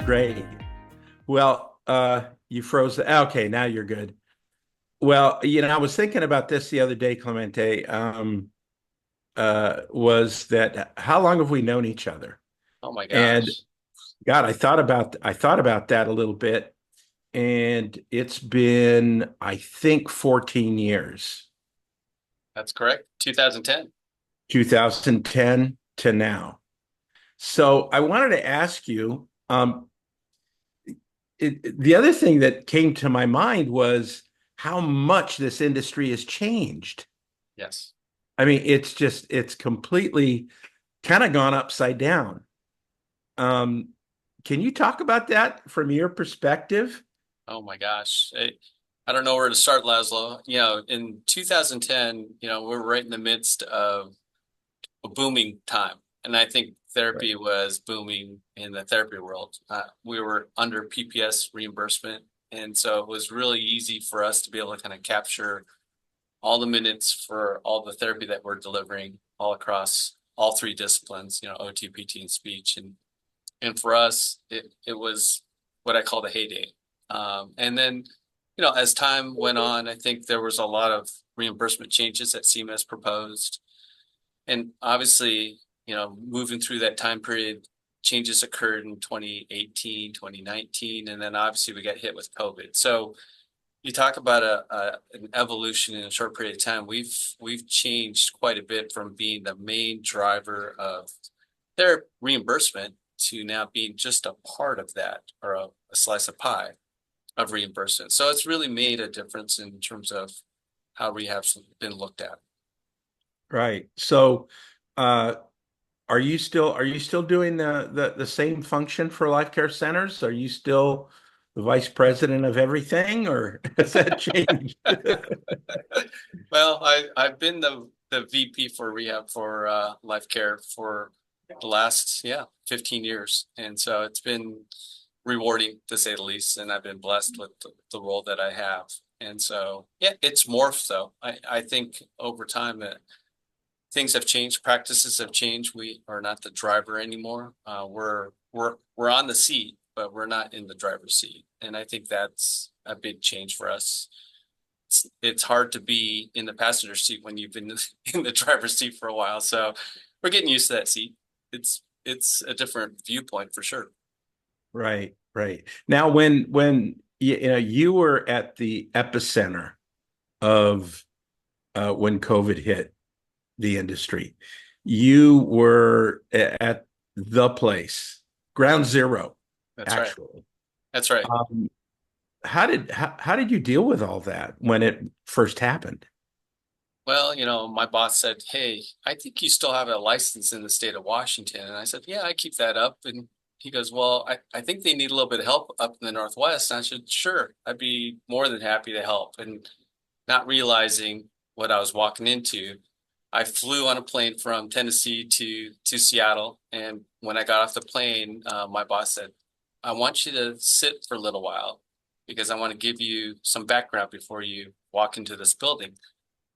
Great. Well, you froze. Okay, now you're good. Well, I was thinking about this the other day, Clemente. Was that how long have we known each other? Oh my And gosh. God, I thought about that a little bit, and it's been, I think, 14 years, That's correct. 2010. 2010 to now. So I wanted to ask you, the other thing that came to my mind was how much this industry has changed. Yes. I mean, it's completely kind of gone upside down. Um, can you talk about that from your perspective? Oh my gosh. I don't know where to start, Laszlo. In 2010, we're right in the midst of a booming time. And I think Right. therapy was booming in the therapy world. We were under PPS reimbursement. And so it was really easy for us to be able to kind of capture all the minutes for all the therapy that we're delivering all across all three disciplines, OT, PT, and speech. And for us, it was what I call the heyday. And then, as time went on, I think there was a lot of reimbursement changes that CMS proposed. And obviously, moving through that time period, changes occurred in 2018, 2019, and then obviously we got hit with COVID. So you talk about an evolution in a short period of time. We've changed quite a bit from being the main driver of their reimbursement to now being just a part of that, or a slice of pie of reimbursement. So it's really made a difference in terms of how rehab's been looked at. Right. So, uh, are you still doing the same function for life care centers? Are you still the vice president of everything, or has that changed? Well, I've been the VP for rehab for life care for the last 15 years, and so it's been rewarding to say the least. And I've been blessed with the role that I have. And so yeah, it's morphed though. I think over time that things have changed, practices have changed. We are not the driver anymore. We're on the seat, but we're not in the driver's seat, and I think that's a big change for us. It's hard to be in the passenger seat when you've been in the driver's seat for a while. So we're getting used to that seat. It's a different viewpoint for sure. Right, right. Now, when you were at the epicenter of when COVID hit the industry, you were at the place, ground zero, That's right. actually. That's right. Um, how did you deal with all that when it first happened? Well, my boss said, "Hey, I think you still have a license in the state of Washington." And I said, "Yeah, I keep that up." And he goes, "Well, I think they need a little bit of help up in the Northwest." And I said, "Sure, I'd be more than happy to help." And not realizing what I was walking into, I flew on a plane from Tennessee to Seattle. And when I got off the plane, my boss said, "I want you to sit for a little while because I want to give you some background before you walk into this building."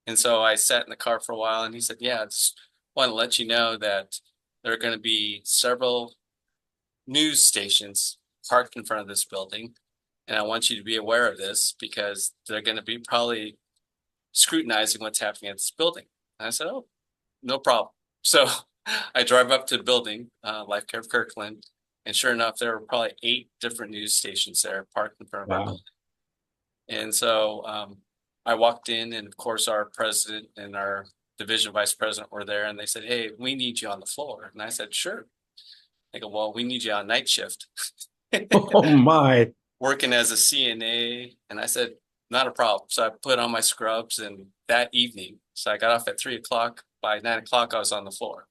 And so I sat in the car for a while, and he said, "Yeah, I just want to let you know that there are going to be several news stations parked in front of this building, and I want you to be aware of this because they're going to be probably scrutinizing what's happening at this building." And I said, "Oh, no problem." So I drive up to the building, Life Care of Kirkland, and sure enough, there were probably 8 different news stations there parked in front of our Wow. building. And so I walked in, and of course, our president and our division vice president were there, and they said, "Hey, we need you on the floor." And I said, "Sure." They go, "Well, we need you on night shift, Oh my. working as a CNA." And I said, "Not a problem." So I put on my scrubs, and that evening, so I got off at 3 o'clock. By 9 o'clock, I was on the floor.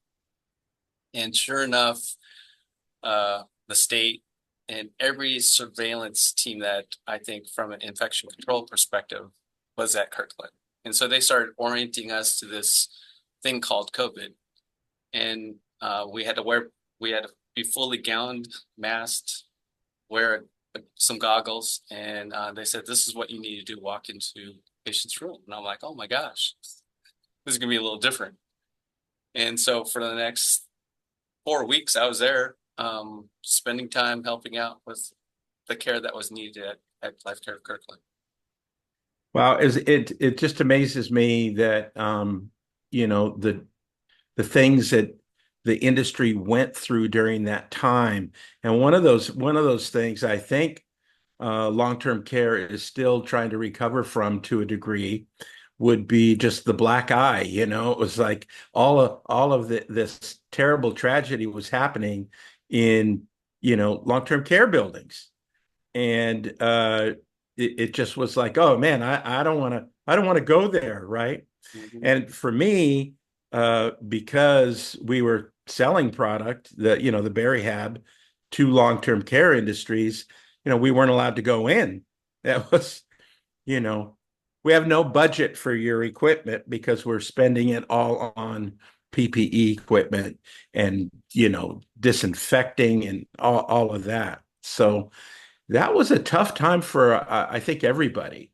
And sure enough, the state and every surveillance team that I think from an infection control perspective was at Kirkland. And so they started orienting us to this thing called COVID. And we had to be fully gowned, masked, wear some goggles. And they said, "This is what you need to do, walk into patient's room." And I'm like, "Oh my gosh, this is going to be a little different." And so for the next 4 weeks, I was there spending time helping out with the care that was needed at Life Care of Kirkland. Wow, it just amazes me that you know, the things that the industry went through during that time. And one of those things I think long-term care is still trying to recover from to a degree would be just the black eye. It was like this terrible tragedy was happening in, long-term care buildings. And it just was like, oh man, I don't want to go there, right? Mm-hmm. And for me, because we were selling product, the Rehab to long-term care industries, we weren't allowed to go in. That was, you know, we have no budget for your equipment because we're spending it all on PPE equipment and, disinfecting and all of that. So that was a tough time for, I think, everybody.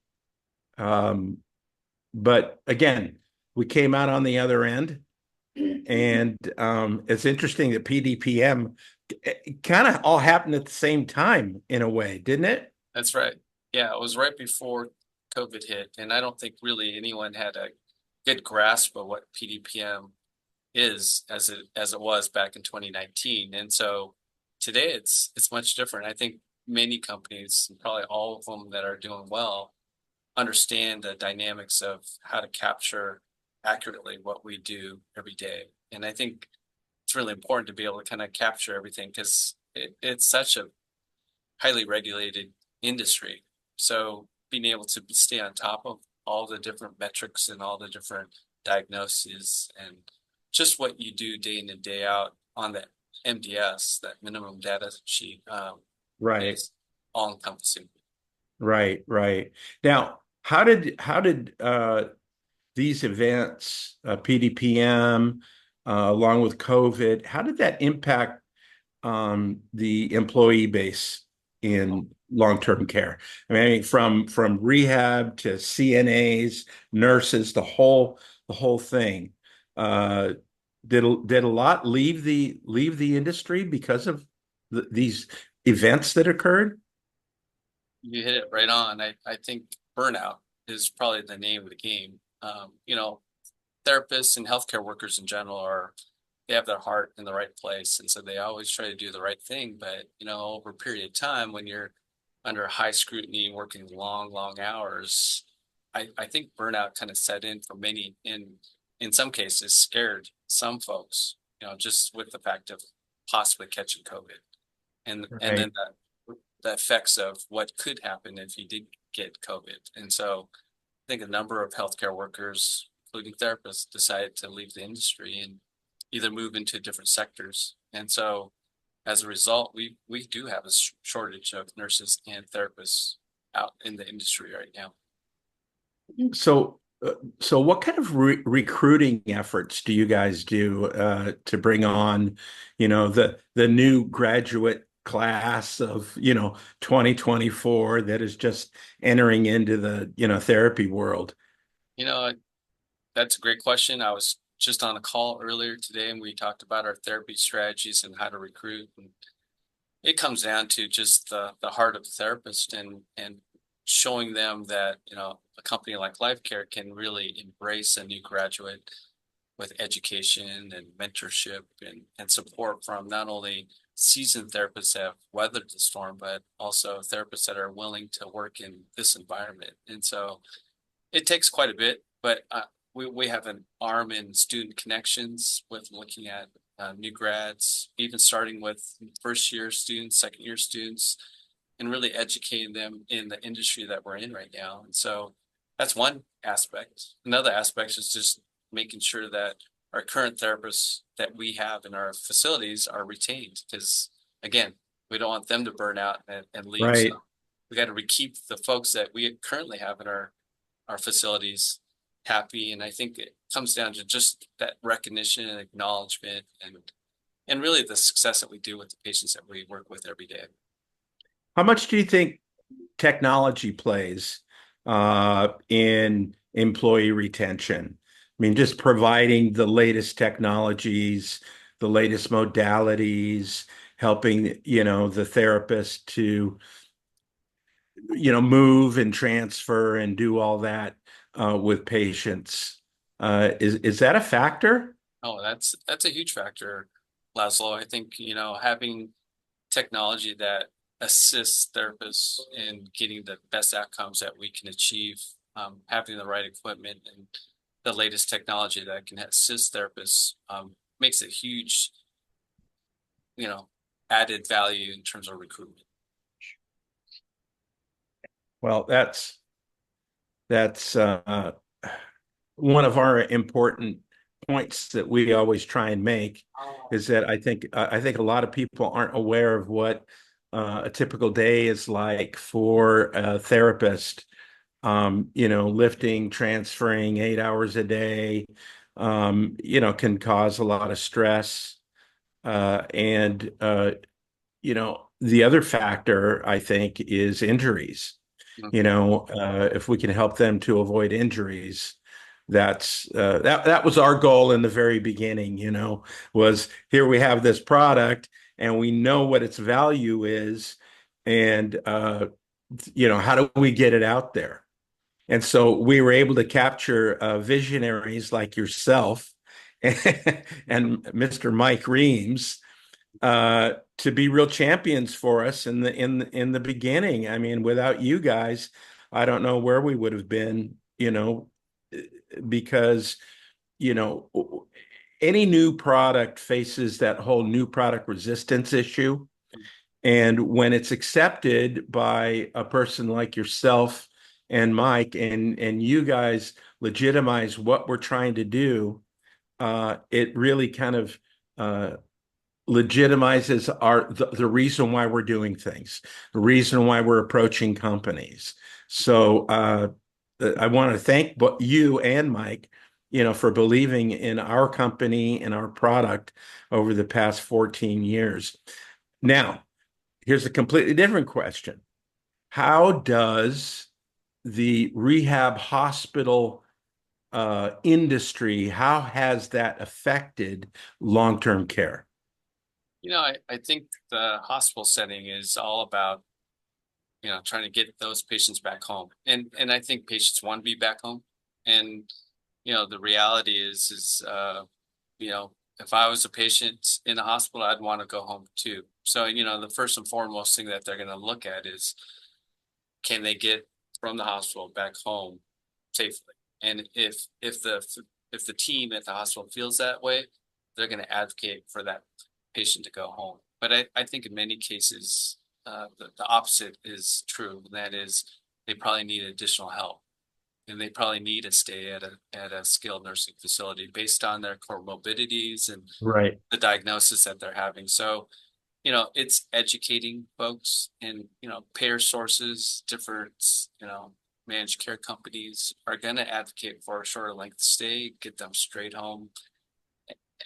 Um, but again, we came out on the other end. And it's interesting that PDPM kind of all happened at the same time in a way, didn't it? That's right. Yeah, it was right before COVID hit, and I don't think really anyone had a good grasp of what PDPM is as it was back in 2019. And so today it's much different. I think many companies, probably all of them that are doing well, understand the dynamics of how to capture accurately what we do every day. And I think it's really important to be able to kind of capture everything because it's such a highly regulated industry. So being able to stay on top of all the different metrics and all the different diagnoses and just what you do day in and day out on the MDS, that minimum data sheet, Right, is all encompassing. right, right. Now, how did these events, PDPM, along with COVID, how did that impact the employee base in long-term care? I mean, from rehab to CNAs, nurses, the whole thing. Uh, did a lot leave the industry because of these events that occurred? You hit it right on. I think burnout is probably the name of the game. Therapists and healthcare workers in general they have their heart in the right place. And so they always try to do the right thing. But, over a period of time, when you're under high scrutiny, working long, long hours, I think burnout kind of set in for many in some cases, scared some folks, just with the fact of possibly catching COVID. And Right. then the effects of what could happen if you did get COVID. And so I think a number of healthcare workers, including therapists, decided to leave the industry and either move into different sectors. And so as a result, we do have a shortage of nurses and therapists out in the industry right now. So, so what kind of recruiting efforts do you guys do to bring on, the new graduate class of, 2024 that is just entering into the, therapy world? You know, that's a great question. I was just on a call earlier today and we talked about our therapy strategies and how to recruit. And it comes down to just the heart of the therapist and showing them that, a company like Life Care can really embrace a new graduate with education and mentorship and support from not only seasoned therapists that have weathered the storm, but also therapists that are willing to work in this environment. And so it takes quite a bit, but we have an arm in student connections with looking at new grads, even starting with first year students, second year students, and really educating them in the industry that we're in right now. And so that's one aspect. Another aspect is just making sure that our current therapists that we have in our facilities are retained because, again, we don't want them to burn out and leave. So Right. we got to keep the folks that we currently have in our facilities happy. And I think it comes down to just that recognition and acknowledgement and really the success that we do with the patients that we work with every day. How much do you think technology plays in employee retention? I mean, just providing the latest technologies, the latest modalities, helping, the therapist to, move and transfer and do all that with patients. Is that a factor? Oh, that's a huge factor, Laszlo. I think, having technology that assists therapists in getting the best outcomes that we can achieve, having the right equipment and the latest technology that can assist therapists, makes a huge, you know, added value in terms of recruitment. Well, that's one of our important points that we always try and make is that I think a lot of people aren't aware of what a typical day is like for a therapist. Lifting, transferring 8 hours a day, can cause a lot of stress. And the other factor, I think, is injuries. Mhm. If we can help them to avoid injuries, that was our goal in the very beginning, was here we have this product and we know what its value is, and how do we get it out there? And so we were able to capture visionaries like yourself and Mr. Mike Reams to be real champions for us in the beginning. I mean, without you guys, I don't know where we would have been, because you know any new product faces that whole new product resistance issue. And when it's accepted by a person like yourself and Mike, and you guys legitimize what we're trying to do, it really kind of legitimizes the reason why we're doing things, the reason why we're approaching companies. So I want to thank you and Mike, for believing in our company and our product over the past 14 years. Now, here's a completely different question. How does the rehab hospital industry, how has that affected long-term care? I think the hospital setting is all about, trying to get those patients back home. And I think patients want to be back home. And, the reality is, if I was a patient in the hospital, I'd want to go home too. So, the first and foremost thing that they're going to look at is, can they get from the hospital back home safely? And if the team at the hospital feels that way, they're going to advocate for that patient to go home. But I think in many cases, the opposite is true. And that is, they probably need additional help, and they probably need to stay at a skilled nursing facility based on their comorbidities and Right. the diagnosis that they're having. So, it's educating folks, and, payer sources, different, managed care companies are going to advocate for a shorter length stay, get them straight home.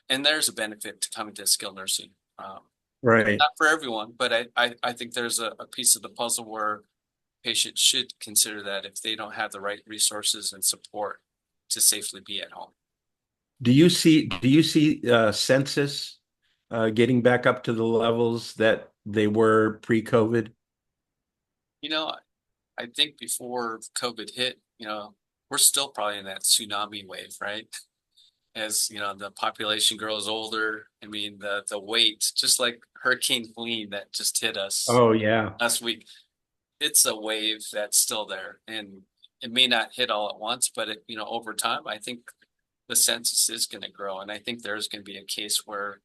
And there's a benefit to coming to skilled nursing. Right. Not for everyone, but I think there's a piece of the puzzle where patients should consider that if they don't have the right resources and support to safely be at home. Do you see census getting back up to the levels that they were pre-COVID? You know, I think before COVID hit, we're still probably in that tsunami wave, right? As the population grows older. I mean, the weight, just like Hurricane Helene that just hit us Oh yeah. last week, it's a wave that's still there, and it may not hit all at once, but over time, I think the census is going to grow, and I think there's going to be a case where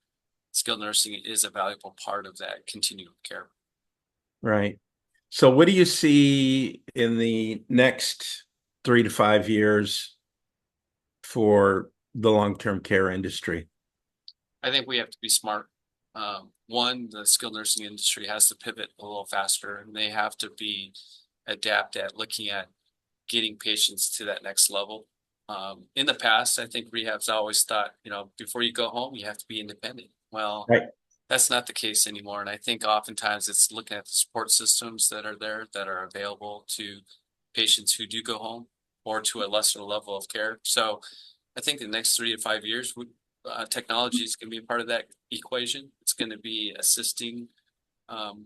skilled nursing is a valuable part of that continuum of care. Right. So what do you see in the next 3 to 5 years for the long-term care industry? I think we have to be smart. One, the skilled nursing industry has to pivot a little faster, and they have to be adept at looking at getting patients to that next level. In the past, I think rehab's always thought, before you go home, you have to be independent. Well, Right. that's not the case anymore. And I think oftentimes it's looking at the support systems that are there, that are available to patients who do go home or to a lesser level of care. So I think the next 3 to 5 years, technology is going to be a part of that equation. It's going to be assisting um,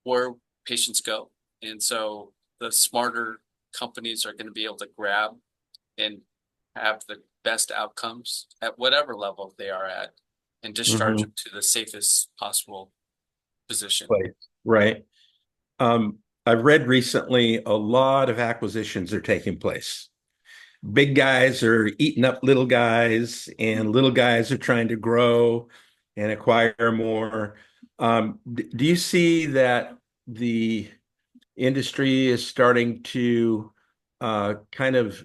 where patients go. And so the smarter companies are going to be able to grab and have the best outcomes at whatever level they are at and discharge Mhm. them to the safest possible position. Place. Right. I've read recently a lot of acquisitions are taking place. Big guys are eating up little guys, and little guys are trying to grow and acquire more. Do you see that the industry is starting to kind of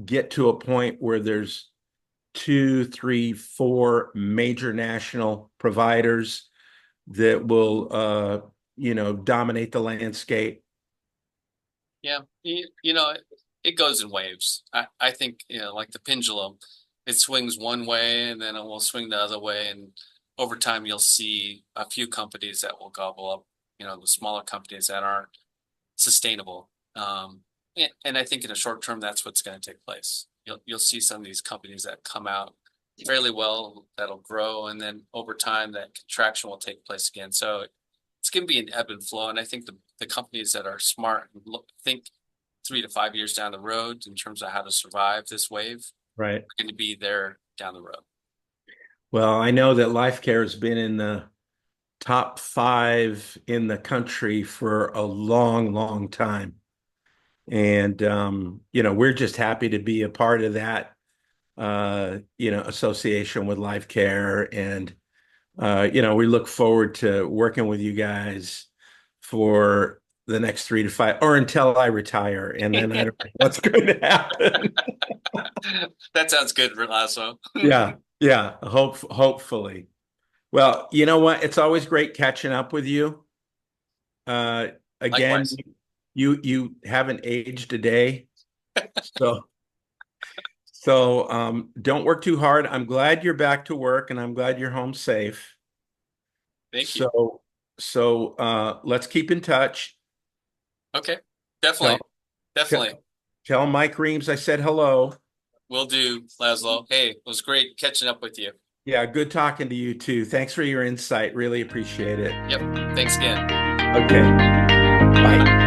get to a point where there's two, three, four major national providers that will, dominate the landscape? Yeah, it goes in waves. I think, like the pendulum, it swings one way and then it will swing the other way. And over time, you'll see a few companies that will gobble up, the smaller companies that aren't sustainable. And I think in the short term, that's what's going to take place. You'll see some of these companies that come out fairly well, that'll grow, and then over time, that contraction will take place again. So it's going to be an ebb and flow. And I think the companies that are smart and think 3 to 5 years down the road in terms of how to survive this wave Right. are going to be there down the road. Well, I know that Life Care has been in the top five in the country for a long, long time. And we're just happy to be a part of that association with Life Care. And we look forward to working with you guys for the next 3 to 5 or until I retire. And then I don't know what's going to happen. That sounds good, Laszlo. Yeah, yeah. Hopefully. Well, you know what? It's always great catching up with you. Uh, again, Likewise. you haven't aged a day, so don't work too hard. I'm glad you're back to work, and I'm glad you're home safe. Thank you. So let's keep in touch. Okay. Tell Definitely. Definitely. tell Mike Reams I said hello. Will do, Laszlo. Hey, it was great catching up with you. Yeah, good talking to you too. Thanks for your insight. Really appreciate it. Yep. Thanks again. Okay, bye.